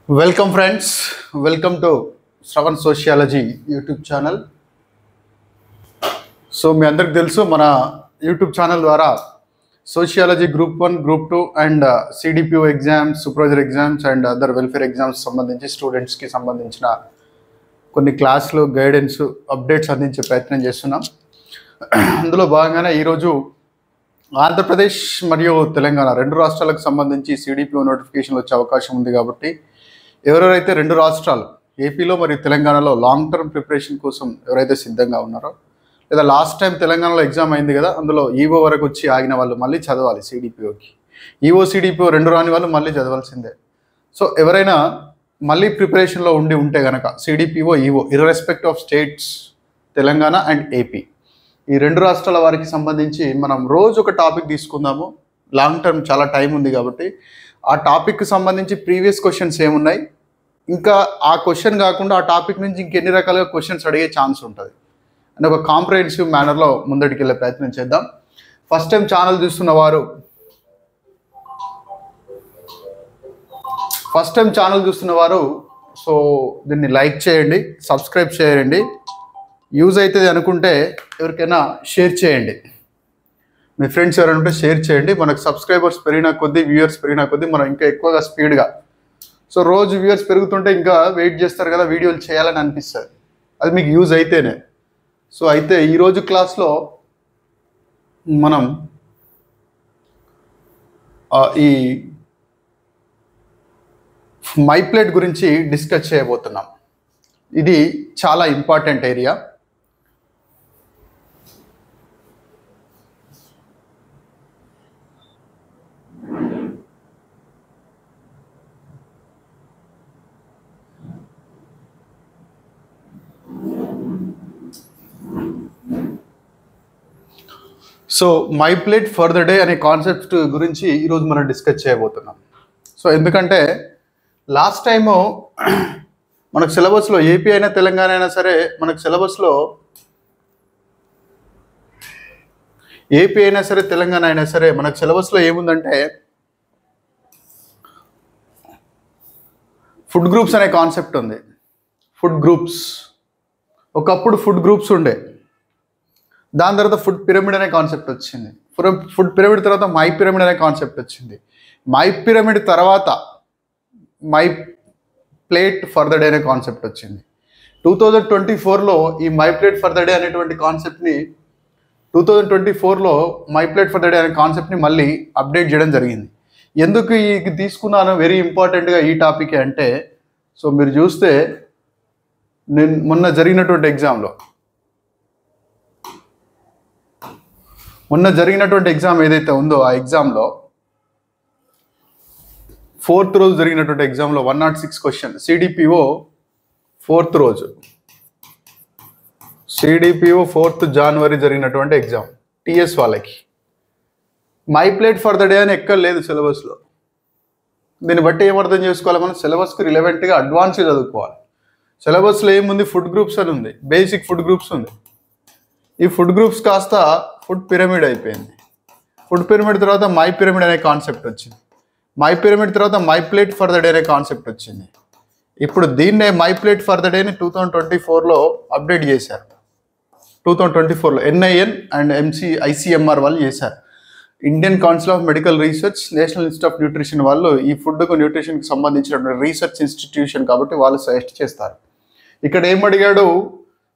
Welcome friends, welcome to Shravan Sociology YouTube channel. So మీ అందరికి తెలుసు మన యూట్యూబ్ ఛానల్ ద్వారా sociology group 1, group 2 and CDPO exams, supervisor exams and other welfare exams సంబంధించి స్టూడెంట్స్కి సంబంధించిన కొన్ని క్లాసులు, గైడెన్స్, అప్డేట్స్ అందించే ప్రయత్నం చేస్తున్నాం. అందులో భాగంగానే ఈరోజు ఆంధ్రప్రదేశ్ మరియు తెలంగాణ రెండు రాష్ట్రాలకు సంబంధించి సిడిపిఓ నోటిఫికేషన్ వచ్చే అవకాశం ఉంది. కాబట్టి ఎవరెవరైతే రెండు రాష్ట్రాలు ఏపీలో మరియు తెలంగాణలో లాంగ్ టర్మ్ ప్రిపరేషన్ కోసం ఎవరైతే సిద్ధంగా ఉన్నారో, లేదా లాస్ట్ టైం తెలంగాణలో ఎగ్జామ్ అయింది కదా, అందులో ఈవో వరకు వచ్చి ఆగిన వాళ్ళు మళ్ళీ చదవాలి. సిడిపిఓకి ఈవో సిడిపిఓ రెండు రాని వాళ్ళు మళ్ళీ చదవాల్సిందే. సో ఎవరైనా మళ్ళీ ప్రిపరేషన్లో ఉంటే కనుక CDPO, EO irrespective of states Telangana and AP, ఈ రెండు రాష్ట్రాల వారికి సంబంధించి మనం రోజు ఒక టాపిక్ తీసుకుందాము. లాంగ్ టర్మ్ చాలా టైం ఉంది కాబట్టి ఆ టాపిక్కి సంబంధించి ప్రీవియస్ క్వశ్చన్స్ ఏమున్నాయి, ఇంకా ఆ క్వశ్చన్ కాకుండా ఆ టాపిక్ నుంచి ఇంకెన్ని రకాలుగా క్వశ్చన్స్ అడిగే ఛాన్స్ ఉంటుంది అని ఒక కాంప్రహెన్సివ్ మేనర్లో ముందటికి వెళ్ళే ప్రయత్నం చేద్దాం. ఫస్ట్ టైం ఛానల్ చూస్తున్న వారు సో దీన్ని లైక్ చేయండి, సబ్స్క్రైబ్ చేయండి. యూజ్ అవుతుంది అనుకుంటే ఎవరికైనా షేర్ చేయండి. మీ ఫ్రెండ్స్ ఎవరైనా ఉంటే షేర్ చేయండి. మనకు సబ్స్క్రైబర్స్ పెరిగిన కొద్దీ, వ్యూయర్స్ పెరిగిన కొద్దీ మనం ఇంకా ఎక్కువగా స్పీడ్గా, సో రోజు వ్యూయర్స్ పెరుగుతుంటే ఇంకా వెయిట్ చేస్తారు కదా, వీడియోలు చేయాలని అనిపిస్తుంది. అది మీకు యూజ్ అయితేనే. సో అయితే ఈరోజు క్లాస్లో మనం ఈ మైప్లేట్ గురించి డిస్కస్ చేయబోతున్నాం. ఇది చాలా important area. So my plate for the day అనే కాన్సెప్ట్ గురించి ఈరోజు మనం డిస్కస్ చేయబోతున్నాం. సో ఎందుకంటే లాస్ట్ టైము మనకు సిలబస్లో ఏపీ అయినా తెలంగాణ అయినా సరే, మనకు సిలబస్లో ఏపీ అయినా సరే తెలంగాణ అయినా సరే మనకు సిలబస్లో ఏముందంటే ఫుడ్ గ్రూప్స్ అనే కాన్సెప్ట్ ఉంది. ఫుడ్ గ్రూప్స్, ఒకప్పుడు ఫుడ్ గ్రూప్స్ ఉండే, దాని తర్వాత ఫుడ్ పిరమిడ్ అనే కాన్సెప్ట్ వచ్చింది. ఫుడ్ పిరమిడ్ తర్వాత మై పిరమిడ్ అనే కాన్సెప్ట్ వచ్చింది. మై పిరమిడ్ తర్వాత my plate for the day అనే కాన్సెప్ట్ వచ్చింది. 2024లో ఈ my plate for the day అనేటువంటి కాన్సెప్ట్ని 2024లో my plate for the day అనే కాన్సెప్ట్ని మళ్ళీ అప్డేట్ చేయడం జరిగింది. ఎందుకు ఇది తీసుకున్నాను వెరీ ఇంపార్టెంట్గా ఈ టాపిక్ అంటే, సో మీరు చూస్తే నేను మొన్న జరిగినటువంటి ఎగ్జామ్ ఏదైతే ఉందో ఆ ఎగ్జామ్లో 4th రోజు జరిగినటువంటి ఎగ్జామ్లో 106 క్వశ్చన్ సిడిపిఓ 4th రోజు, సిడిపిఓ 4th జనవరి జరిగినటువంటి ఎగ్జామ్ టిఎస్ వాళ్ళకి. My plate for the day అని ఎక్కడ లేదు సిలబస్లో. దీన్ని బట్టి ఏమర్థం చేసుకోవాలి, మనం సిలబస్కి రిలవెంట్గా అడ్వాన్స్గా చదువుకోవాలి. సిలబస్లో ఏముంది, ఫుడ్ గ్రూప్స్ అని ఉంది, బేసిక్ ఫుడ్ గ్రూప్స్ ఉంది. ఈ ఫుడ్ గ్రూప్స్ కాస్త ఫుడ్ పిరమిడ్ అయిపోయింది. ఫుడ్ పిరమిడ్ తర్వాత మై పిరమిడ్ అనే కాన్సెప్ట్ వచ్చింది. మై పిరమిడ్ తర్వాత my plate for the day అనే కాన్సెప్ట్ వచ్చింది. ఇప్పుడు దీన్నే మై ప్లేట్ ఫర్ ద డేని 2024లో అప్డేట్ చేశారు. 2024లో ఎన్ఐఎన్ అండ్ ఐసిఎంఆర్ వాళ్ళు చేశారు. Indian council of medical research, national institute of nutrition వాళ్ళు ఈ ఫుడ్కు న్యూట్రిషన్కి సంబంధించినటువంటి రీసెర్చ్ ఇన్స్టిట్యూషన్ కాబట్టి వాళ్ళు సజెస్ట్ చేస్తారు. ఇక్కడ ఏమడిగాడు,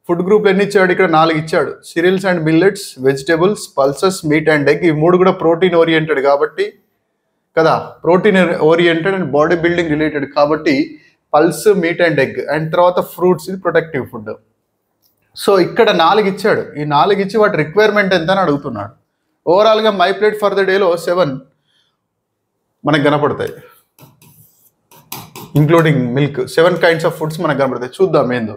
ఫుడ్ గ్రూప్ ఎన్ని ఇచ్చాడు, ఇక్కడ 4 ఇచ్చాడు. Cereals and millets, vegetables, pulses, meat and egg. ఈ 3 కూడా ప్రోటీన్ ఓరియంటెడ్ కాబట్టి కదా, protein oriented and body building related కాబట్టి pulse, meat and egg. And తర్వాత ఫ్రూట్స్, ఇది ప్రొటెక్టివ్ ఫుడ్. సో ఇక్కడ 4 ఇచ్చాడు. ఈ 4 ఇచ్చి వాటి రిక్వైర్మెంట్ ఎంత అని అడుగుతున్నాడు. ఓవరాల్గా మై ప్లేట్ ఫర్ ద డేలో 7 మనకు కనపడతాయి, including milk. 7 kinds of foods మనకు కనపడతాయి. చూద్దాం ఏందో.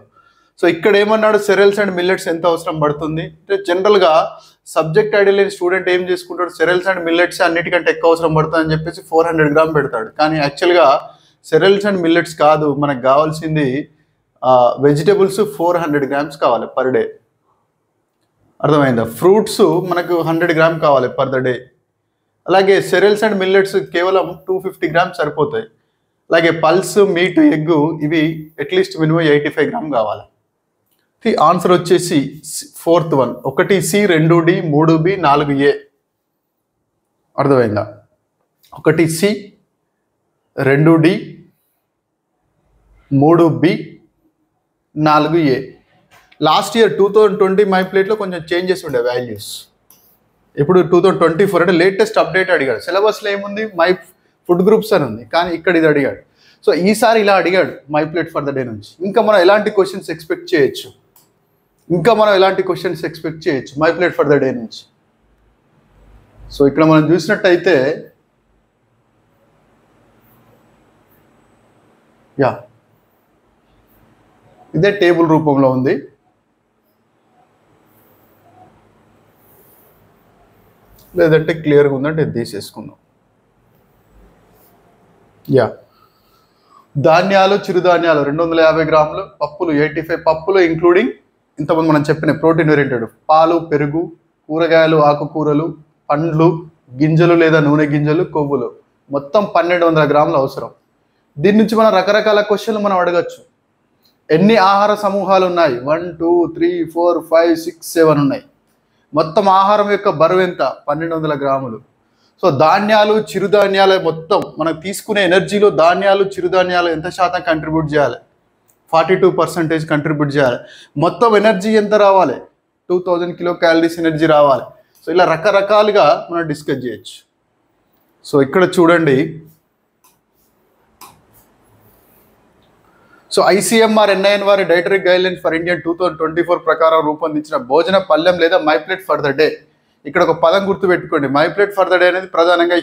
సో ఇక్కడ ఏమన్నాడు, సెరల్స్ అండ్ మిల్లెట్స్ ఎంత అవసరం పడుతుంది అంటే, జనరల్గా సబ్జెక్ట్ ఐడియా లేని స్టూడెంట్ ఏం చేసుకుంటాడు, సెరల్స్ అండ్ మిల్లెట్స్ అన్నిటికంటే ఎక్కువ అవసరం పడుతుంది అని చెప్పేసి 400 గ్రామ్ పెడతాడు. కానీ యాక్చువల్గా సెరల్స్ అండ్ మిల్లెట్స్ కాదు, మనకు కావాల్సింది వెజిటేబుల్స్ 400 గ్రామ్స్ కావాలి పర్ డే. అర్థమైందా? ఫ్రూట్స్ మనకు 100 గ్రామ్ కావాలి పర్ ద డే. అలాగే సెరల్స్ అండ్ మిల్లెట్స్ కేవలం 250 గ్రామ్స్ సరిపోతాయి. అలాగే పల్స్, మీట్, ఎగ్ ఇవి అట్లీస్ట్ మినిమం 85 గ్రామ్ కావాలి. ఆన్సర్ వచ్చేసి 4th one, 1C 2D 3B 4A. అర్థమైందా? 1C 2D 3B 4A. Last year 2020 my ప్లేట్లో కొంచెం చేంజెస్ ఉండే వాల్యూస్. ఇప్పుడు 2024 అంటే లేటెస్ట్ అప్డేట్ అడిగాడు. సిలబస్లో ఏముంది? మై ఫుడ్ గ్రూప్స్ అని ఉంది, కానీ ఇక్కడ ఇది అడిగాడు. సో ఈసారి ఇలా అడిగాడు my plate for the day నుంచి. ఇంకా మనం ఎలాంటి క్వశ్చన్స్ ఎక్స్పెక్ట్ చేయొచ్చు my plate for the day నుంచి? సో ఇక్కడ మనం చూసినట్టయితే ఇదే టేబుల్ రూపంలో ఉంది. లేదంటే క్లియర్గా ఉందంటే ఇది తీసేసుకుందాం. ధాన్యాలు, చిరుధాన్యాలు 250 గ్రాములు, పప్పులు 85, పప్పులు ఇంక్లూడింగ్ ఇంతకుముందు మనం చెప్పిన ప్రోటీన్ ఓరియంటెడ్ పాలు, పెరుగు, కూరగాయలు, ఆకుకూరలు, పండ్లు, గింజలు లేదా నూనె గింజలు, కొవ్వులు మొత్తం 1200 గ్రాములు అవసరం. దీని నుంచి మనం రకరకాల క్వశ్చన్లు మనం అడగచ్చు. ఎన్ని ఆహార సమూహాలు ఉన్నాయి? 1 2 3 4 5 6 7 ఉన్నాయి. మొత్తం ఆహారం యొక్క బరువు ఎంత? 1200 గ్రాములు. సో ధాన్యాలు, చిరుధాన్యాలు మొత్తం మనం తీసుకునే ఎనర్జీలో ధాన్యాలు, చిరుధాన్యాలు ఎంత శాతం కంట్రిబ్యూట్ చేయాలి? 42% కంట్రిబ్యూట్ చేయాలి. మొత్తం ఎనర్జీ ఎంత రావాలి? 2000 కిలో క్యాలరీస్ ఎనర్జీ రావాలి. సో ఇలా రకరకాలుగా మనం డిస్కస్ చేయొచ్చు. సో ఇక్కడ చూడండి, సో ICMR NIN వారి డైటరీ గైడ్లైన్స్ ఫర్ ఇండియన్ 2024 ప్రకారం రూపొందించిన భోజన పళ్ళెం లేదా my plate for the day. ఇక్కడ ఒక పదం గుర్తుపెట్టుకోండి. My plate for the day అనేది ప్రధానంగా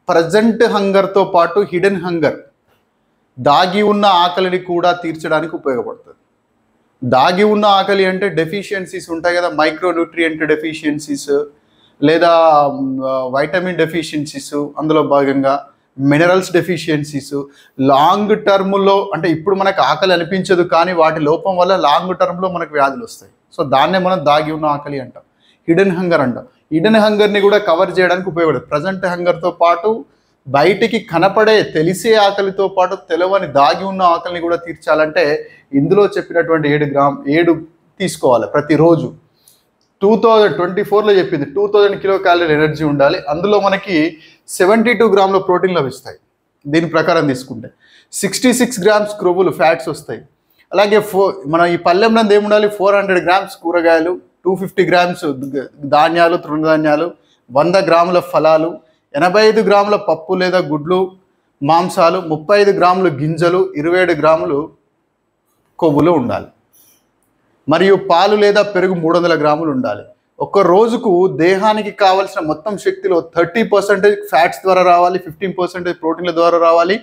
ప్రజెంట్ హంగర్తో పాటు హిడెన్ హంగర్, దాగి ఉన్న ఆకలిని కూడా తీర్చడానికి ఉపయోగపడుతుంది. దాగి ఉన్న ఆకలి అంటే డెఫిషియన్సీస్ ఉంటాయి కదా, మైక్రోన్యూట్రియంట్ డెఫిషియన్సీస్ లేదా వైటమిన్ డెఫిషియన్సీస్, అందులో భాగంగా మినరల్స్ డెఫిషియన్సీస్. లాంగ్ టర్మ్లో అంటే ఇప్పుడు మనకు ఆకలి అనిపించదు, కానీ వాటి లోపం వల్ల లాంగ్ టర్మ్లో మనకు వ్యాధులు వస్తాయి. సో దాన్నే మనం దాగి ఉన్న ఆకలి అంటాం, హిడెన్ హంగర్ అంటాం. హిడెన్ హంగర్ని కూడా కవర్ చేయడానికి ఉపయోగపడుతుంది. ప్రజెంట్ హంగర్తో పాటు బయటికి కనపడే తెలిసే ఆకలితో పాటు తెలవని దాగి ఉన్న ఆకలిని కూడా తీర్చాలంటే ఇందులో చెప్పినటువంటి 7 తీసుకోవాలి ప్రతిరోజు. 2024లో చెప్పింది 2000 కిలో క్యాలరీ ఎనర్జీ ఉండాలి. అందులో మనకి 72 గ్రాముల ప్రోటీన్ లభిస్తాయి. దీని ప్రకారం తీసుకుంటే 66 గ్రామ్స్ క్రొవ్వులు, ఫ్యాట్స్ వస్తాయి. అలాగే మన ఈ పళ్ళెం నందు ఏముండాలి? 400 గ్రామ్స్ కూరగాయలు, 250 గ్రామ్స్ ధాన్యాలు, తృణధాన్యాలు, 100 గ్రాముల ఫలాలు, 85 గ్రాముల పప్పు లేదా గుడ్లు, మాంసాలు, 35 గ్రాములు గింజలు, 27 గ్రాములు కొవ్వులు ఉండాలి. మరియు పాలు లేదా పెరుగు 300 గ్రాములు ఉండాలి. ఒక రోజుకు దేహానికి కావలసిన మొత్తం శక్తిలో 30% ఫ్యాట్స్ ద్వారా రావాలి, 15% ప్రోటీన్ల ద్వారా రావాలి,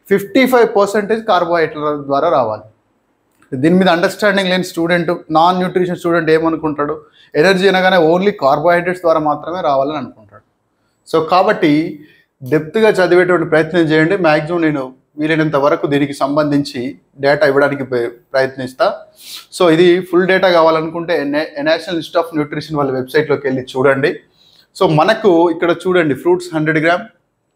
55% కార్బోహైడ్రేట్ల ద్వారా రావాలి. దీని మీద అండర్స్టాండింగ్ లేని స్టూడెంట్, నాన్ న్యూట్రిషన్ స్టూడెంట్ ఏమనుకుంటాడు? ఎనర్జీ అనగానే ఓన్లీ కార్బోహైడ్రేట్స్ ద్వారా మాత్రమే రావాలని అనుకుంటాడు. సో కాబట్టి డెప్త్గా చదివేటువంటి ప్రయత్నం చేయండి. మ్యాక్సిమం నేను వీలైనంత వరకు దీనికి సంబంధించి డేటా ఇవ్వడానికి ప్రయత్నిస్తా. సో ఇది ఫుల్ డేటా కావాలనుకుంటే నేషనల్ ఇన్స్టిట్యూట్ ఆఫ్ న్యూట్రిషన్ వాళ్ళ వెబ్సైట్లోకి వెళ్ళి చూడండి. సో మనకు ఇక్కడ చూడండి, fruits 100 gram,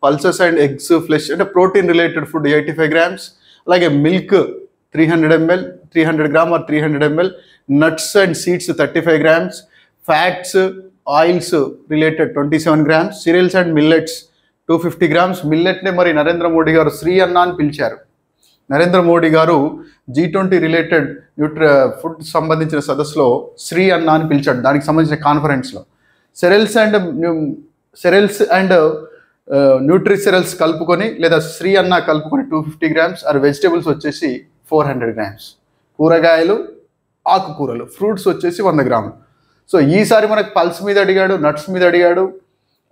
pulses and eggs, flesh అంటే ప్రోటీన్ రిలేటెడ్ ఫుడ్ 85 గ్రామ్స్, అలాగే milk 300 ml 300 gram or 300 ml, nuts and seeds 35 grams, fats, oils related 27 grams, cereals and millets 250 grams. మిల్లెట్నే మరి నరేంద్ర మోడీ గారు శ్రీ అన్న అని పిలిచారు. నరేంద్ర మోడీ గారు G20 రిలేటెడ్ ఫుడ్ సంబంధించిన సదస్సులో శ్రీ అన్న అని పిలిచాడు, దానికి సంబంధించిన కాన్ఫరెన్స్లో. సెరెల్స్ అండ్ న్యూట్రిసెరల్స్ కలుపుకొని లేదా శ్రీ అన్న కలుపుకొని 250 గ్రామ్స్, ఆర్ వెజిటేబుల్స్ వచ్చేసి 400 గ్రామ్స్, కూరగాయలు, ఆకుకూరలు, ఫ్రూట్స్ వచ్చేసి 100 గ్రాములు. సో ఈసారి మనకు పల్స్ మీద అడిగాడు, నట్స్ మీద అడిగాడు,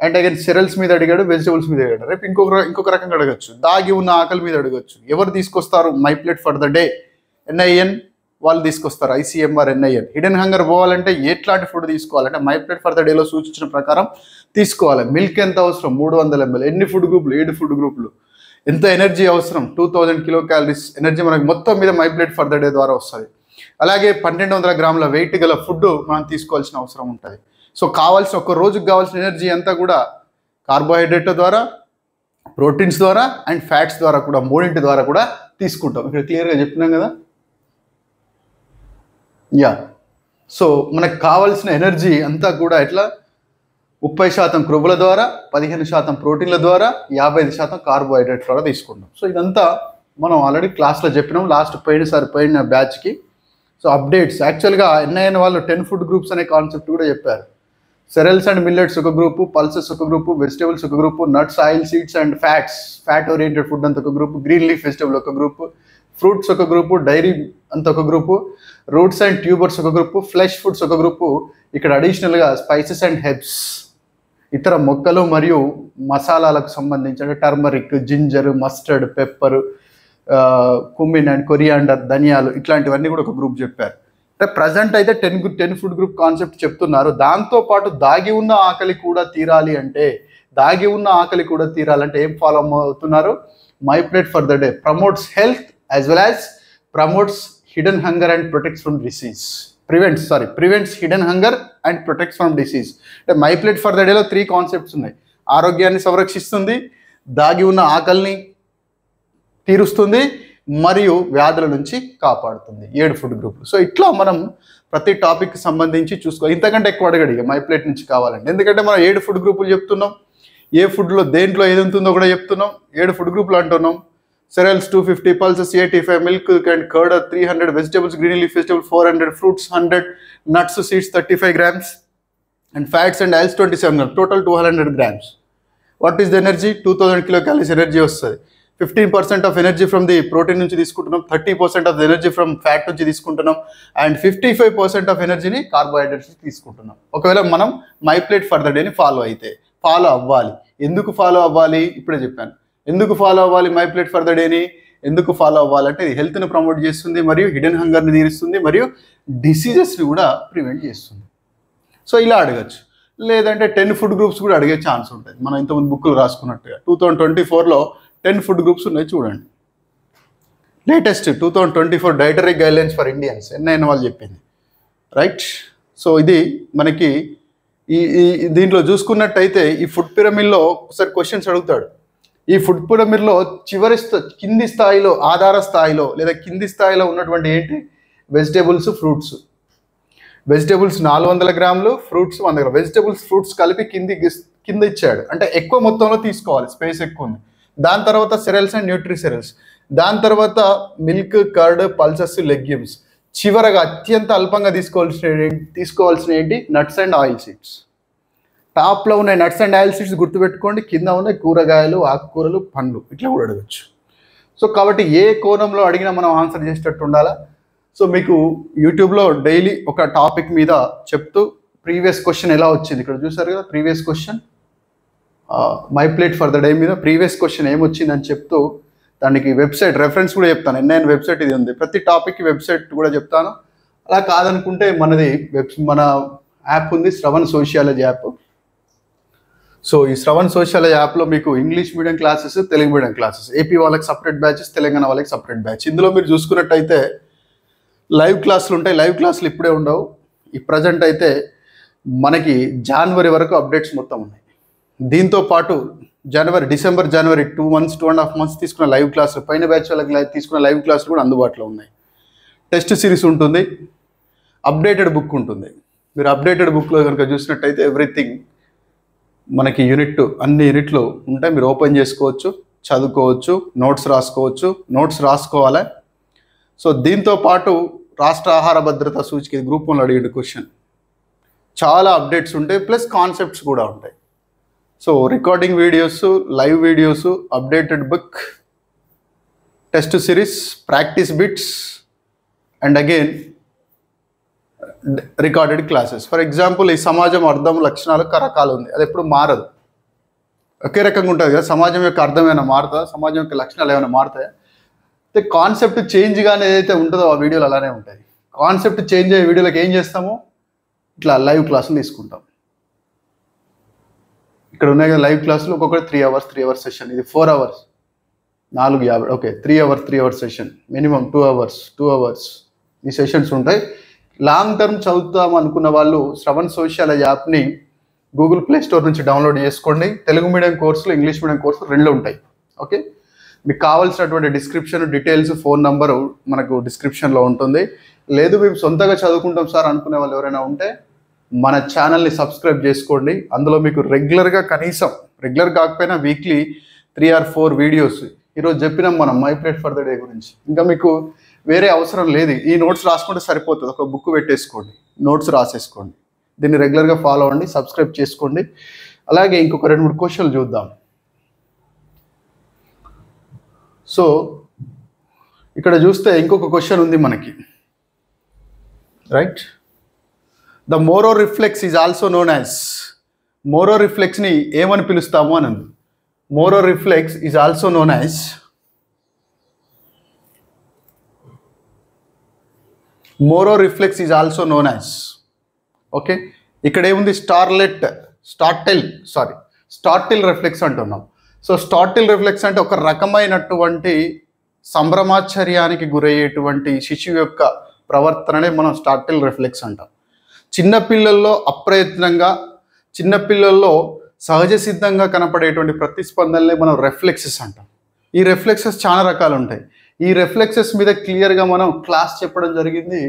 అండ్ అగైన్ సెరల్స్ మీద అడిగాడు, వెజిటబుల్స్ మీద అడిగాడు. రేపు ఇంకొక రకంగా అడగచ్చు, దాగి ఉన్న ఆకలి మీద అడగచ్చు. ఎవరు తీసుకొస్తారు? My plate for the day NIN వాళ్ళు తీసుకొస్తారు, ICMR NIN. హిడెన్ హంగర్ పోవాలంటే ఎట్లాంటి ఫుడ్ తీసుకోవాలంటే మై ప్లేట్ ఫర్ ద డేలో సూచించిన ప్రకారం తీసుకోవాలి. మిల్క్ ఎంత అవసరం? 300 ml. ఎన్ని ఫుడ్ గ్రూపులు? 7 ఫుడ్ గ్రూపులు. ఎంత ఎనర్జీ అవసరం? 2000 కిలో క్యాలరీస్ ఎనర్జీ మనకు మొత్తం మీద my plate for the day ద్వారా వస్తుంది. అలాగే 1200 గ్రాముల వెయిట్ గల ఫుడ్ మనం తీసుకోవాల్సిన అవసరం ఉంటుంది. సో కావాల్సిన ఒక రోజుకు కావాల్సిన ఎనర్జీ అంతా కూడా కార్బోహైడ్రేట్ల ద్వారా, ప్రోటీన్స్ ద్వారా అండ్ ఫ్యాట్స్ ద్వారా కూడా, మూడింటి ద్వారా కూడా తీసుకుంటాం. ఇక్కడ క్లియర్గా చెప్పినాం కదా. యా, సో మనకు కావాల్సిన ఎనర్జీ అంతా కూడా ఎట్లా 30% క్రొవ్వుల ద్వారా, 15% ప్రోటీన్ల ద్వారా, 55% కార్బోహైడ్రేట్ ద్వారా తీసుకుంటాం. సో ఇదంతా మనం ఆల్రెడీ క్లాస్లో చెప్పినాం లాస్ట్ పోయిన బ్యాచ్కి. సో అప్డేట్స్ యాక్చువల్గా ఎన్ఐఎన్ వాళ్ళు 10 ఫుడ్ గ్రూప్స్ అనే కాన్సెప్ట్ కూడా చెప్పారు. సెరల్స్ అండ్ మిల్లెట్స్ ఒక గ్రూపు, పల్సెస్ ఒక గ్రూపు, వెజిటేబుల్స్ ఒక group, nuts, oil, seeds and fat oriented food అంత ఒక గ్రూపు, గ్రీన్ లీఫ్ వెజిటేబుల్ ఒక గ్రూపు, ఫ్రూట్స్ ఒక గ్రూపు, డైరీ అంత ఒక గ్రూపు, రూట్స్ అండ్ ట్యూబర్స్ ఒక గ్రూపు, ఫ్లెష్ ఫుడ్స్ ఒక గ్రూపు. ఇక్కడ అడిషనల్గా స్పైసెస్ అండ్ హెర్బ్స్, ఇతర మొక్కలు మరియు మసాలాలకు సంబంధించి అంటే turmeric, ginger, mustard, pepper, cumin and coriander, ధనియాలు, ఇట్లాంటివన్నీ కూడా ఒక గ్రూప్ చెప్పారు. అంటే ప్రజెంట్ అయితే 10 ఫుడ్ గ్రూప్ కాన్సెప్ట్ చెప్తున్నారు. దాంతోపాటు దాగి ఉన్న ఆకలి కూడా తీరాలి అంటే ఏం ఫాలో అవుతున్నారు? My plate for the day promotes health as well as promotes hidden hunger and protects from disease. Prevents hidden hunger and protects from disease. అంటే మై ప్లేట్ ఫర్ ద డేలో 3 కాన్సెప్ట్స్ ఉన్నాయి. ఆరోగ్యాన్ని సంరక్షిస్తుంది, దాగి ఉన్న ఆకలిని తీరుస్తుంది, మరియు వ్యాధుల నుంచి కాపాడుతుంది. 7 ఫుడ్ గ్రూపులు. సో ఇట్లా మనం ప్రతి టాపిక్కి సంబంధించి చూసుకోవాలి. ఇంతకంటే ఎక్కువ అడగడు ఇక మై ప్లేట్ నుంచి కావాలంటే, ఎందుకంటే మనం 7 ఫుడ్ గ్రూపులు చెప్తున్నాం. ఏ ఫుడ్లో దేంట్లో ఏది ఉంటుందో కూడా చెప్తున్నాం. 7 ఫుడ్ గ్రూపులు అంటున్నాం. Cereals 250, pulses 85, milk and curd 300, vegetables green leaf vegetable 400, fruits 100, nuts seeds 35 grams and fats and oils 27 grams, total 200 grams. What is the energy? 2000 kilocalories energy వస్తుంది. 15% of energy from the protein నుంచి తీసుకుంటున్నాం, 30% of the energy from fat నుంచి తీసుకుంటున్నాం, and 55% of ఎనర్జీని carbohydrates తీసుకుంటున్నాం. ఒకవేళ మనం my plate for the డేని ఫాలో అవ్వాలి. ఎందుకు ఫాలో అవ్వాలి? ఇప్పుడే చెప్పాను. ఎందుకు ఫాలో అవ్వాలి మై ప్లేట్ ఫర్ ద డేని? ఎందుకు ఫాలో అవ్వాలంటే ఇది హెల్త్ని ప్రమోట్ చేస్తుంది, మరియు హిడెన్ హంగర్ని తీరుస్తుంది, మరియు డిసీజెస్ని కూడా ప్రివెంట్ చేస్తుంది. సో ఇలా అడగచ్చు. లేదంటే 10 ఫుడ్ గ్రూప్స్ కూడా అడిగే ఛాన్స్ ఉంటుంది. మనం ఇంతకుముందు బుక్లు రాసుకున్నట్టుగా 2024లో 10 ఫుడ్ గ్రూప్స్ ఉన్నాయి చూడండి. Latest 2024 dietary guidelines for Indians NIN వాళ్ళు చెప్పింది, రైట్. సో ఇది మనకి ఈ దీంట్లో చూసుకున్నట్టయితే ఈ ఫుడ్ పిరమిడ్లో ఒకసారి క్వశ్చన్స్ అడుగుతాడు. ఈ ఫుడ్ పిరమిడ్లో కింది స్థాయిలో, ఆధార స్థాయిలో లేదా కింది స్థాయిలో ఉన్నటువంటి ఏంటి? Vegetables, fruits. Vegetables 400 grams, fruits 100 grams. Vegetables, fruits కలిపి కింద ఇచ్చాడు. అంటే ఎక్కువ మొత్తంలో తీసుకోవాలి, స్పేస్ ఎక్కువ ఉంది. దాని తర్వాత సెరల్స్ అండ్ న్యూట్రీ సెరల్స్, దాని తర్వాత మిల్క్, కర్డ్, పల్సెస్, లెగ్యూమ్స్, చివరగా అత్యంత అల్పంగా తీసుకోవాల్సిన ఏంటి? Nuts and oil seeds. టాప్లో ఉన్నాయి నట్స్ అండ్ ఆయిల్ సీడ్స్ గుర్తుపెట్టుకోండి, కింద ఉన్నాయి కూరగాయలు, ఆకుకూరలు, పండ్లు. ఇట్లా కూడా అడగచ్చు. సో కాబట్టి ఏ కోణంలో అడిగినా మనం ఆన్సర్ చేసేటట్టు ఉండాలా. సో మీకు యూట్యూబ్లో డైలీ ఒక టాపిక్ మీద చెప్తూ ప్రీవియస్ క్వశ్చన్ ఎలా వచ్చింది ఇక్కడ చూసారు కదా. Previous question my plate for the day మీద ప్రీవియస్ క్వశ్చన్ ఏమొచ్చిందని చెప్తూ దానికి వెబ్సైట్ రెఫరెన్స్ కూడా చెప్తాను. ఎన్ఐఎన్ వెబ్సైట్ ఇది ఉంది. ప్రతి టాపిక్కి వెబ్సైట్ కూడా చెప్తాను. అలా కాదనుకుంటే మన యాప్ ఉంది, శ్రవణ్ సోషియాలజీ యాప్. సో ఈ శ్రవణ్ సోషియాలజీ యాప్లో మీకు English medium classes, Telugu medium classes, AP వాళ్ళకి సపరేట్ బ్యాచెస్, తెలంగాణ వాళ్ళకి సపరేట్ బ్యాచ్. ఇందులో మీరు చూసుకున్నట్టయితే లైవ్ క్లాసులు ఉంటాయి. లైవ్ క్లాసులు ఇప్పుడే ఉండవు. ఈ ప్రజెంట్ అయితే మనకి జనవరి వరకు అప్డేట్స్ మొత్తం ఉన్నాయి. దీంతో పాటు డిసెంబర్ జనవరి 2.5 months తీసుకున్న లైవ్ క్లాసులు, పైన బ్యాచ్ వాళ్ళకి తీసుకున్న లైవ్ క్లాసులు కూడా అందుబాటులో ఉన్నాయి. టెస్ట్ సిరీస్ ఉంటుంది, అప్డేటెడ్ బుక్ ఉంటుంది. మీరు అప్డేటెడ్ బుక్లో కనుక చూసినట్టయితే ఎవ్రీథింగ్ మనకి అన్ని యూనిట్లు ఉంటాయి. మీరు ఓపెన్ చేసుకోవచ్చు, చదువుకోవచ్చు, నోట్స్ రాసుకోవాలి. సో దీంతో పాటు రాష్ట్ర ఆహార భద్రతా సూచిక గ్రూప్ 1లో అడిగిన క్వశ్చన్ చాలా అప్డేట్స్ ఉంటాయి, ప్లస్ కాన్సెప్ట్స్ కూడా ఉంటాయి. So recording videos, live videos, updated book, test series, practice bits and again recorded classes. For example ఈ సమాజం అర్థం, లక్షణాలు రకాలు ఉంది, అది ఎప్పుడు మారదు, ఒకే రకంగా ఉంటుంది కదా. సమాజం యొక్క అర్థం ఏమైనా మారుతుందా? సమాజం యొక్క లక్షణాలు ఏమైనా మారుతాయా? అయితే కాన్సెప్ట్ చేంజ్ కానీ ఏదైతే ఉంటుందో ఆ వీడియోలు అలానే ఉంటాయి. కాన్సెప్ట్ చేంజ్ అయ్యే వీడియోలకు ఏం చేస్తాము? ఇట్లా లైవ్ క్లాసులు తీసుకుంటాం. ఇక్కడ ఉన్నాయి కదా లైవ్ క్లాసులు, ఒక్కొక్కటి 3 hours సెషన్. ఇది 4 hours, 4:50. Okay, 3 hours session, minimum 2 hours ఈ సెషన్స్ ఉంటాయి. లాంగ్ టర్మ్ చదువుతాం అనుకున్న వాళ్ళు శ్రవణ్ సోషియాలజీ యాప్ని గూగుల్ ప్లే స్టోర్ నుంచి డౌన్లోడ్ చేసుకోండి. తెలుగు మీడియం కోర్సులు, ఇంగ్లీష్ మీడియం కోర్సులు రెండు ఉంటాయి. ఓకే, మీకు కావాల్సినటువంటి డిస్క్రిప్షన్, డీటెయిల్స్, ఫోన్ నెంబరు మనకు డిస్క్రిప్షన్లో ఉంటుంది. లేదు మేము సొంతగా చదువుకుంటాం సార్ అనుకునే వాళ్ళు ఎవరైనా ఉంటే మన ఛానల్ని సబ్స్క్రైబ్ చేసుకోండి. అందులో మీకు రెగ్యులర్గా, కనీసం రెగ్యులర్ కాకపోయినా వీక్లీ 3 or 4 వీడియోస్ ఈరోజు చెప్పినాం మనం my plate for the day గురించి. ఇంకా మీకు వేరే అవసరం లేదు. ఈ నోట్స్ రాసుకుంటే సరిపోతుంది. ఒక బుక్ పెట్టేసుకోండి, నోట్స్ రాసేసుకోండి. దీన్ని రెగ్యులర్గా ఫాలో అవ్వండి, సబ్స్క్రైబ్ చేసుకోండి. అలాగే ఇంకొక 2-3 క్వశ్చన్లు చూద్దాం. సో ఇక్కడ చూస్తే ఇంకొక క్వశ్చన్ ఉంది మనకి, right. The Moro reflex is also known as, Moro రిఫ్లెక్స్ని ఏమని పిలుస్తాము అని ఉంది. Moro reflex is also known as, Moro reflex is also known as. Okay, ఇక్కడ ఏముంది, స్టార్టిల్ రిఫ్లెక్స్ అంటున్నాం. సో స్టార్టిల్ రిఫ్లెక్స్ అంటే ఒక రకమైనటువంటి సంభ్రమాశ్చర్యానికి గురయ్యేటువంటి శిశువు యొక్క ప్రవర్తననే మనం స్టార్టిల్ రిఫ్లెక్స్ అంటాం. చిన్నపిల్లల్లో అప్రయత్నంగా, చిన్నపిల్లల్లో సహజ సిద్ధంగా కనపడేటువంటి ప్రతిస్పందనలే మనం రిఫ్లెక్సెస్ అంటాం. ఈ రిఫ్లెక్సెస్ చాలా రకాలు ఉంటాయి. ఈ రిఫ్లెక్సెస్ మీద క్లియర్గా మనం క్లాస్ చెప్పడం జరిగింది.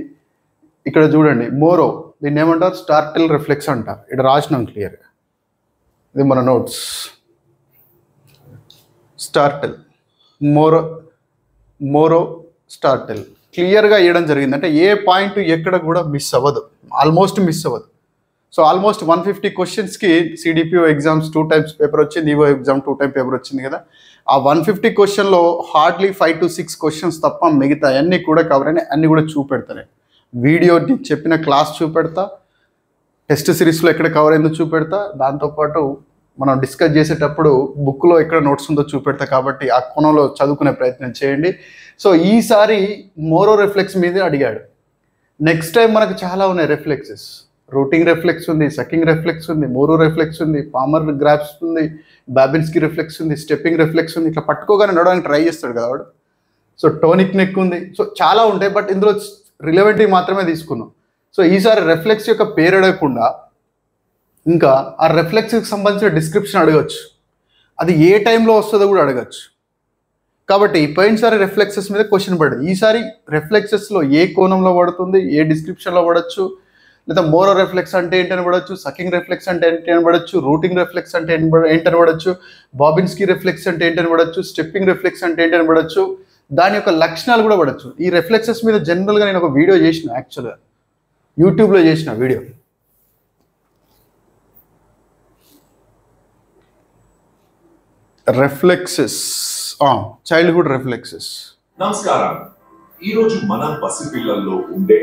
ఇక్కడ చూడండి, మోరో, దీన్ని ఏమంటారు, స్టార్టిల్ రిఫ్లెక్స్ అంటారు. ఇక్కడ రాసినాం క్లియర్గా, ఇది మన నోట్స్. స్టార్టిల్, మోరో స్టార్టిల్ క్లియర్గా ఇవ్వడం జరిగింది. అంటే ఏ పాయింట్ ఎక్కడ కూడా మిస్ అవ్వదు, ఆల్మోస్ట్ మిస్ అవ్వదు. సో ఆల్మోస్ట్ 150 క్వశ్చన్స్కి సిడిపిఓ ఎగ్జామ్స్ 2 times పేపర్ వచ్చింది, ఈవో ఎగ్జామ్ 2 times పేపర్ వచ్చింది కదా. ఆ 150 క్వశ్చన్లో హార్డ్లీ 5 to 6 క్వశ్చన్స్ తప్ప మిగతా అన్నీ కూడా కవర్ అయినాయి. అన్నీ కూడా చూపెడతాను. వీడియో చెప్పిన క్లాస్ చూపెడతా, టెస్ట్ సిరీస్లో ఎక్కడ కవర్ అయిందో చూపెడతా, దాంతోపాటు మనం డిస్కస్ చేసేటప్పుడు బుక్లో ఎక్కడ నోట్స్ ఉందో చూపెడతా. కాబట్టి ఆ కోణంలో చదువుకునే ప్రయత్నం చేయండి. సో ఈసారి మోరో రిఫ్లెక్స్ మీద అడిగాడు. నెక్స్ట్ టైం మనకు చాలా ఉన్నాయి రిఫ్లెక్సెస్. రూటింగ్ రిఫ్లెక్స్ ఉంది, సకింగ్ రిఫ్లెక్స్ ఉంది, మోరో రిఫ్లెక్స్ ఉంది, పామర్ గ్రాప్స్ ఉంది, బాబిన్స్కీ రిఫ్లెక్స్ ఉంది, స్టెప్పింగ్ రిఫ్లెక్స్ ఉంది. ఇట్లా పట్టుకోగానే నడవడానికి ట్రై చేస్తాడు కదా వాడు. సో టోనిక్ నెక్ ఉంది. సో చాలా ఉంటాయి, బట్ ఇందులో రిలవెంట్వి మాత్రమే తీసుకున్నాం. సో ఈసారి రిఫ్లెక్స్ యొక్క పేరు అడగకుండా ఇంకా ఆ రిఫ్లెక్స్కి సంబంధించిన డిస్క్రిప్షన్ అడగచ్చు, అది ఏ టైంలో వస్తుందో కూడా అడగచ్చు. కాబట్టి పోయినసారి రిఫ్లెక్సెస్ మీద క్వశ్చన్ పడింది. ఈసారి రిఫ్లెక్సెస్లో ఏ కోణంలో పడుతుంది, ఏ డిస్క్రిప్షన్లో పడవచ్చు, లేదా మోరో రిఫ్లెక్స్ అంటే ఏంటని పడవచ్చు, సకింగ్ రిఫ్లెక్స్ అంటే ఏంటని పడవచ్చు, రూటింగ్ రిఫ్లెక్స్ అంటే ఏంటని పడవచ్చు, బాబిన్స్కీ రిఫ్లెక్స్ అంటే ఏంటని పడవచ్చు, స్టెప్పింగ్ రిఫ్లెక్స్ అంటే ఏంటని పడవచ్చు, దాని యొక్క లక్షణాలు కూడా పడవచ్చు. ఈ రిఫ్లెక్సెస్ మీద జనరల్గా నేను ఒక వీడియో చేసిన, యాక్చువల్గా యూట్యూబ్లో చేసిన వీడియో. Reflexes, childhood reflexes. నమస్కారం. ఈ రోజు మనం పసిపిల్లల్లో ఉండే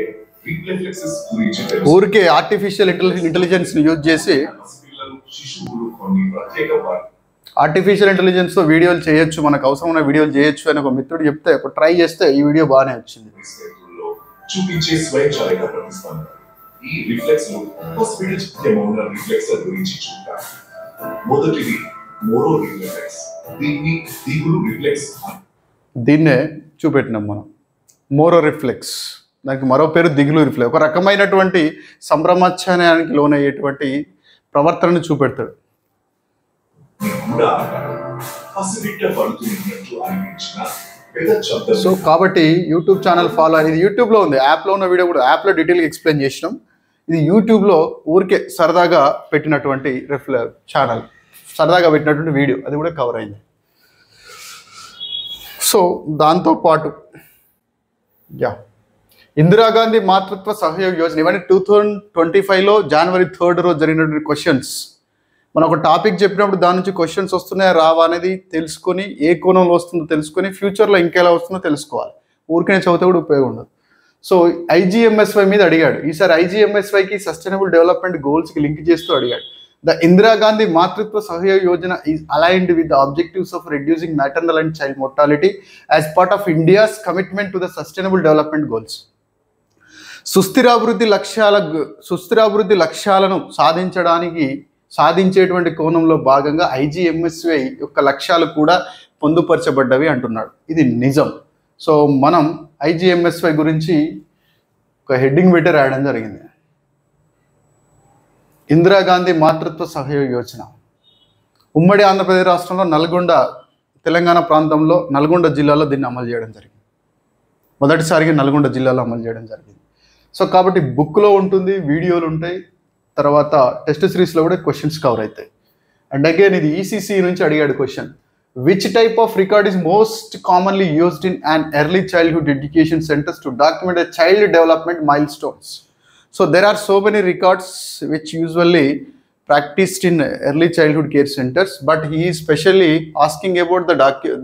రిఫ్లెక్సెస్ గురించి ఊరికే ఆర్టిఫిషియల్ ఇంటెలిజెన్స్ ని యూజ్ చేసి శిశువులు కొన్ని ప్రత్యేక ఆర్టిఫిషియల్ ఇంటెలిజెన్స్ తో వీడియోలు చేయొచ్చు, మనకు అవసరమైన వీడియోలు చేయొచ్చు అని ఒక మిత్రుడు చెప్తే ఒక ట్రై చేస్తే ఈ వీడియో బాగానే వచ్చింది. చూపించే స్వయంచాలిత ప్రతిస్పందన. ఈ రిఫ్లెక్స్ లు రిఫ్లెక్స్ గురించి చూద్దాం. మొదటిది మోరో రిఫ్లెక్స్. దీన్నే చూపెట్టినాం మనం, మోరో రిఫ్లెక్స్. దానికి మరో పేరు దిగులు రిఫ్లెక్స్. ఒక రకమైనటువంటి సంభ్రమాశ్చర్యానికి లోనయ్యేటువంటి ప్రవర్తనను చూపెడతాడు. సో కాబట్టి యూట్యూబ్ ఛానల్ ఫాలో అయ్యి, ఇది యూట్యూబ్లో ఉంది, యాప్లో ఉన్న వీడియో కూడా యాప్లో డీటెయిల్గా ఎక్స్ప్లెయిన్ చేసినాం. ఇది యూట్యూబ్లో ఊరికే సరదాగా పెట్టినటువంటి ఛానల్, సరదాగా పెట్టినటువంటి వీడియో, అది కూడా కవర్ అయింది. సో దాంతోపాటు ఇందిరాగాంధీ మాతృత్వ సహయోగ యోజన, ఇవన్నీ 2025లో January 3rd రోజు జరిగినటువంటి క్వశ్చన్స్. మనం ఒక టాపిక్ చెప్పినప్పుడు దాని నుంచి క్వశ్చన్స్ వస్తున్నాయా రావా అనేది తెలుసుకొని, ఏ కోణంలో వస్తుందో తెలుసుకొని, ఫ్యూచర్లో ఇంకెలా వస్తుందో తెలుసుకోవాలి. ఊరికే చదివితే కూడా ఉపయోగం ఉండదు. సో IGMSY మీద అడిగాడు. ఈసారి IGMSYకి సస్టైనబుల్ డెవలప్మెంట్ గోల్స్కి లింక్ చేస్తూ అడిగాడు. The Indira Gandhi Matritva Sahayog Yojana is aligned with the objectives of reducing maternal and child mortality as part of India's commitment to the Sustainable Development Goals. సుస్థిరాభివృద్ధి లక్ష్యాలను సాధించేటువంటి కోణంలో భాగంగా IGMSY యొక్క లక్ష్యాలు కూడా పొందుపరచబడ్డవి అంటున్నాడు. ఇది నిజం. సో మనం IGMSY గురించి ఒక హెడ్డింగ్ పెట్టి రాయడం జరిగింది. ఇందిరాగాంధీ మాతృత్వ సహయోగ యోజన. ఉమ్మడి ఆంధ్రప్రదేశ్ రాష్ట్రంలో నల్గొండ, తెలంగాణ ప్రాంతంలో నల్గొండ జిల్లాలో దీన్ని అమలు చేయడం జరిగింది. మొదటిసారిగా నల్గొండ జిల్లాలో అమలు చేయడం జరిగింది. సో కాబట్టి బుక్లో ఉంటుంది, వీడియోలు ఉంటాయి, తర్వాత టెస్ట్ సిరీస్లో కూడా క్వశ్చన్స్ కవర్ అవుతాయి. అండ్ అగైన్ ఇది ఈసీసీ నుంచి అడిగాడు question. Which type of record is most commonly used in and early childhood education centres to document a child development mile stones? So there are so many records which usually practiced in early childhood care centers, but he is specially asking about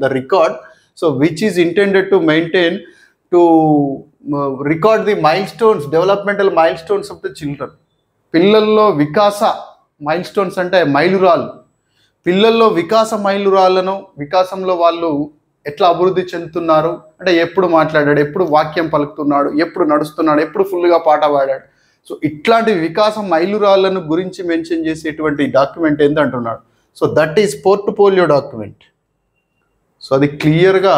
the record, so which is intended to maintain to record the milestones, developmental milestones of the children. పిల్లల్లో వికాస mile stones అంటే మైలురాళ్ళు. పిల్లల్లో వికాస మైలురాళ్ళను, వికాసంలో వాళ్ళు ఎట్లా అభివృద్ధి చెందుతున్నారు అంటే ఎప్పుడు మాట్లాడాడు, ఎప్పుడు వాక్యం పలుకుతున్నాడు, ఎప్పుడు నడుస్తున్నాడు, ఎప్పుడు ఫుల్గా పాట పాడాడు. సో ఇట్లాంటి వికాస మైలురాళ్ళను గురించి మెన్షన్ చేసేటువంటి డాక్యుమెంట్ ఏంటంటున్నాడు. So that is portfolio document. So అది క్లియర్గా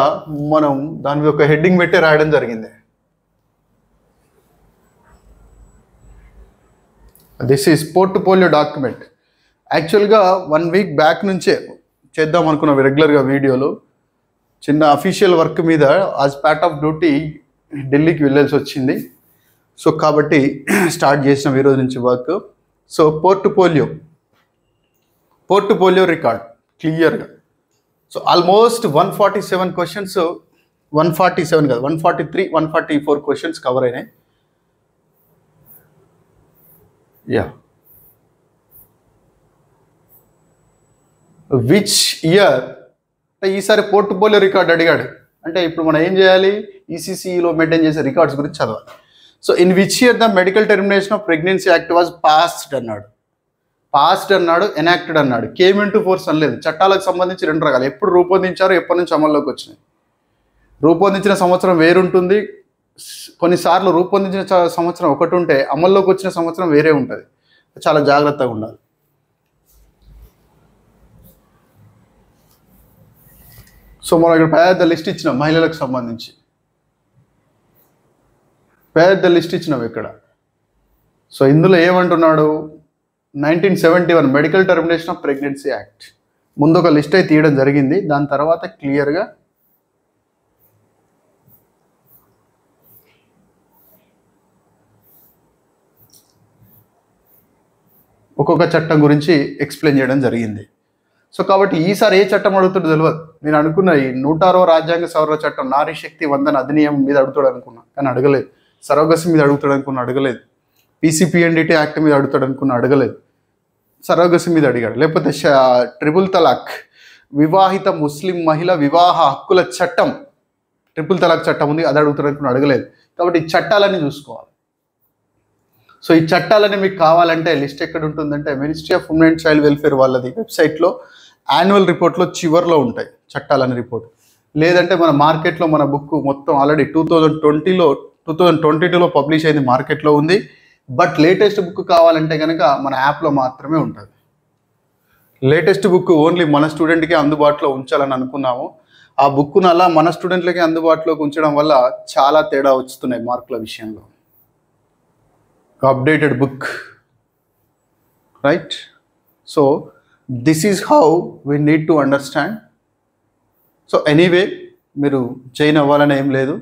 మనం దాని మీద ఒక హెడ్డింగ్ పెట్టి రాయడం జరిగింది. This is portfolio document. యాక్చువల్గా 1 వీక్ బ్యాక్ నుంచే చేద్దాం అనుకున్నాం రెగ్యులర్గా వీడియోలు. చిన్న అఫీషియల్ వర్క్ మీద యాజ్ పార్ట్ ఆఫ్ డ్యూటీ ఢిల్లీకి వెళ్ళాల్సి వచ్చింది. సో కాబట్టి స్టార్ట్ చేసినాం ఈరోజు నుంచి వర్క్. సో పోర్ట్ఫోలియో రికార్డ్ క్లియర్గా. సో ఆల్మోస్ట్ 147 క్వశ్చన్స్, 147 కాదు 143, 144 క్వశ్చన్స్ కవర్ అయినాయి. యా, విచ్ ఇయర్ అంటే ఈసారి పోర్ట్ఫోలియో రికార్డ్ అడిగాడు. అంటే ఇప్పుడు మనం ఏం చేయాలి, ఈసీసీలో మెయింటైన్ చేసే రికార్డ్స్ గురించి చదవాలి. So in which year the medical termination of pregnancy act was passed అన్నాడు, ఎనాక్టెడ్ అన్నాడు. కేమ్ ఇన్ టు ఫోర్స్ అనలేదు. చట్టాలకు సంబంధించి 2 రకాలు. ఎప్పుడు రూపొందించారో, ఎప్పటి నుంచి అమల్లోకి వచ్చినాయి. రూపొందించిన సంవత్సరం వేరుంటుంది, కొన్నిసార్లు రూపొందించిన సంవత్సరం ఒకటి ఉంటే అమల్లోకి వచ్చిన సంవత్సరం వేరే ఉంటుంది. చాలా జాగ్రత్తగా ఉండాలి. సో మనం ఇక్కడ పెద్ద లిస్ట్ ఇచ్చినాం మహిళలకు సంబంధించి, పెద్ద లిస్ట్ ఇచ్చినాం ఇక్కడ. సో ఇందులో ఏమంటున్నాడు, 1971 medical termination of pregnancy act ముందు ఒక లిస్ట్ అయితే తీయడం జరిగింది. దాని తర్వాత క్లియర్గా ఒక్కొక్క చట్టం గురించి ఎక్స్ప్లెయిన్ చేయడం జరిగింది. సో కాబట్టి ఈసారి ఏ చట్టం అడుగుతుందో తెలియదు. నేను అనుకున్న ఈ 106వ రాజ్యాంగ సవరణ చట్టం నారీ శక్తి వందన అధినియం మీద అడుగుతాడు అనుకున్నా, కానీ అడగలేదు. సరోగసి మీద అడుగుతాడు అనుకున్నా, అడగలేదు. PCPNDT యాక్ట్ మీద అడుగుతాడు అనుకున్నా, అడగలేదు. సరోగసి మీద అడిగాడు. లేకపోతే ట్రిపుల్ తలాక్, వివాహిత ముస్లిం మహిళ వివాహ హక్కుల చట్టం, ట్రిపుల్ తలాక్ చట్టం ఉంది, అది అడుగుతాడు అనుకున్నా, అడగలేదు. కాబట్టి ఈ చట్టాలన్నీ చూసుకోవాలి. సో ఈ చట్టాలన్నీ మీకు కావాలంటే లిస్ట్ ఎక్కడ ఉంటుందంటే ministry of women and child welfare వాళ్ళది వెబ్సైట్లో యాన్యువల్ రిపోర్ట్లో చివర్లో ఉంటాయి చట్టాలని రిపోర్ట్. లేదంటే మన మార్కెట్లో మన బుక్ మొత్తం ఆల్రెడీ 2022లో పబ్లిష్ అయింది, మార్కెట్లో ఉంది. బట్ లేటెస్ట్ బుక్ కావాలంటే కనుక మన యాప్లో మాత్రమే ఉంటుంది. లేటెస్ట్ బుక్ ఓన్లీ మన స్టూడెంట్కే అందుబాటులో ఉంచాలని అనుకున్నాము. ఆ బుక్ను అలా మన స్టూడెంట్లకే అందుబాటులోకి ఉంచడం వల్ల చాలా తేడా వస్తున్నాయి మార్కుల విషయంలో. Updated book, right? So this is how we need to understand. So anyway మీరు జాయిన్ అవ్వాలని ఏం లేదు,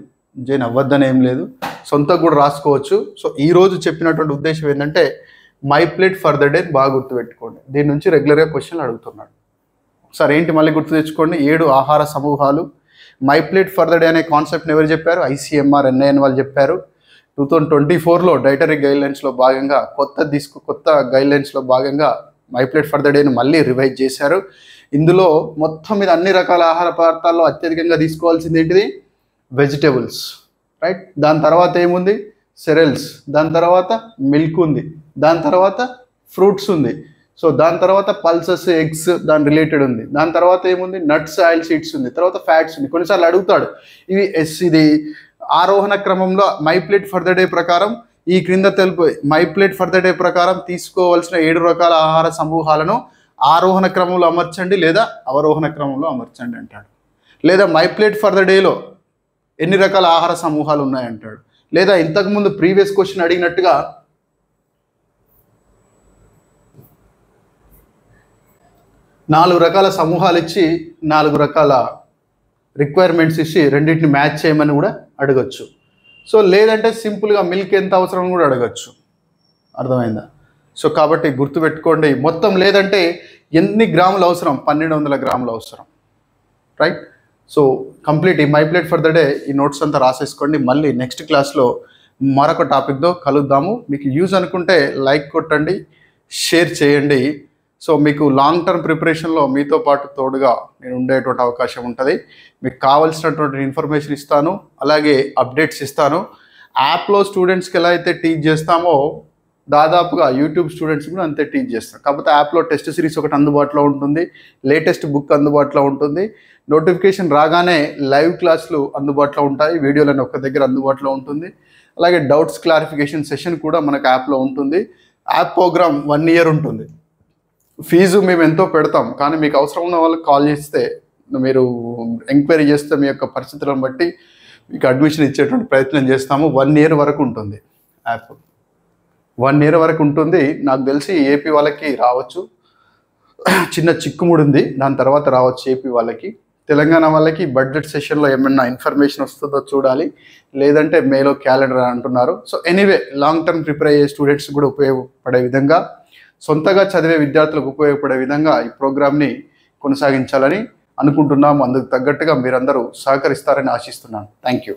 జాయిన్ అవ్వద్దని ఏం లేదు, సొంతంగా కూడా రాసుకోవచ్చు. సో ఈరోజు చెప్పినటువంటి ఉద్దేశం ఏంటంటే my plate for the day బాగా గుర్తుపెట్టుకోండి. దీని నుంచి రెగ్యులర్గా క్వశ్చన్లు అడుగుతున్నాడు. ఒకసారి ఏంటి మళ్ళీ గుర్తు తెచ్చుకోండి. 7 ఆహార సమూహాలు. My plate for the day అనే కాన్సెప్ట్ని ఎవరు చెప్పారు? ICMR NIN వాళ్ళు చెప్పారు. 2024లో డైటరీ గైడ్లైన్స్లో భాగంగా కొత్త గైడ్లైన్స్లో భాగంగా మై ప్లేట్ ఫర్ ద డేని మళ్ళీ రివైజ్ చేశారు. ఇందులో మొత్తం మీద అన్ని రకాల ఆహార పదార్థాల్లో అత్యధికంగా తీసుకోవాల్సింది ఏంటిది? Vegetables, right? దాని తర్వాత ఏముంది? సెరల్స్. దాని తర్వాత మిల్క్ ఉంది. దాని తర్వాత ఫ్రూట్స్ ఉంది. సో దాని తర్వాత పల్సెస్, ఎగ్స్ దాని రిలేటెడ్ ఉంది. దాని తర్వాత ఏముంది? నట్స్, ఆయిల్ సీడ్స్ ఉంది. తర్వాత ఫ్యాట్స్ ఉంది. కొన్నిసార్లు అడుగుతాడు ఇది ఆరోహణ క్రమంలో my plate for the day ప్రకారం ఈ క్రింద తెలుపు my plate for the day ప్రకారం తీసుకోవాల్సిన 7 రకాల ఆహార సమూహాలను ఆరోహణ క్రమంలో అమర్చండి లేదా అవరోహణ క్రమంలో అమర్చండి అంటాడు. లేదా మై ప్లేట్ ఫర్ ద డేలో ఎన్ని రకాల ఆహార సమూహాలు ఉన్నాయంటాడు. లేదా ఇంతకుముందు ప్రీవియస్ క్వశ్చన్ అడిగినట్టుగా 4 రకాల సమూహాలు ఇచ్చి 4 రకాల రిక్వైర్మెంట్స్ ఇచ్చి రెండింటిని మ్యాచ్ చేయమని కూడా అడగచ్చు. సో లేదంటే సింపుల్గా మిల్క్ ఎంత అవసరం కూడా అడగచ్చు. అర్థమైందా? సో కాబట్టి గుర్తుపెట్టుకోండి, మొత్తం లేదంటే ఎన్ని గ్రాములు అవసరం, 1200 గ్రాములు అవసరం. రైట్? సో కంప్లీట్ ఈ my plate for the day ఈ నోట్స్ అంతా రాసేసుకోండి. మళ్ళీ నెక్స్ట్ క్లాస్లో మరొక టాపిక్తో కలుద్దాము. మీకు యూజ్ అనుకుంటే లైక్ కొట్టండి, షేర్ చేయండి. సో మీకు లాంగ్ టర్మ్ ప్రిపరేషన్లో మీతో పాటు తోడుగా నేను ఉండేటువంటి అవకాశం ఉంటుంది. మీకు కావాల్సినటువంటి ఇన్ఫర్మేషన్ ఇస్తాను, అలాగే అప్డేట్స్ ఇస్తాను. యాప్లో స్టూడెంట్స్కి ఎలా అయితే టీచ్ చేస్తామో దాదాపుగా యూట్యూబ్ స్టూడెంట్స్ కూడా అంతే టీచ్ చేస్తాం. కాకపోతే యాప్లో టెస్ట్ సిరీస్ ఒకటి అందుబాటులో ఉంటుంది, లేటెస్ట్ బుక్ అందుబాటులో ఉంటుంది, నోటిఫికేషన్ రాగానే లైవ్ క్లాసులు అందుబాటులో ఉంటాయి, వీడియోలను ఒక దగ్గర అందుబాటులో ఉంటుంది. అలాగే డౌట్స్ క్లారిఫికేషన్ సెషన్ కూడా మనకు యాప్లో ఉంటుంది. యాప్ ప్రోగ్రామ్ 1 year ఉంటుంది. ఫీజు మేము ఎంతో పెడతాం, కానీ మీకు అవసరం ఉన్న వాళ్ళకి కాల్ చేస్తే, మీరు ఎంక్వైరీ చేస్తే మీ యొక్క పరిస్థితులను బట్టి మీకు అడ్మిషన్ ఇచ్చేటువంటి ప్రయత్నం చేస్తాము. 1 year వరకు ఉంటుంది యాప్. 1 year వరకు ఉంటుంది. నాకు తెలిసి ఏపీ వాళ్ళకి రావచ్చు, చిన్న చిక్కుముడి ఉంది, దాని తర్వాత రావచ్చు ఏపీ వాళ్ళకి. తెలంగాణ వాళ్ళకి బడ్జెట్ సెషన్లో ఏమైనా ఇన్ఫర్మేషన్ వస్తుందో చూడాలి, లేదంటే మేలో క్యాలెండర్ అంటున్నారు. So anyway long term prepare అయ్యే స్టూడెంట్స్ కూడా ఉపయోగపడే విధంగా, సొంతగా చదివే విద్యార్థులకు ఉపయోగపడే విధంగా ఈ ప్రోగ్రామ్ని కొనసాగించాలని అనుకుంటున్నాము. అందుకు తగ్గట్టుగా మీరందరూ సహకరిస్తారని ఆశిస్తున్నాను. Thank you.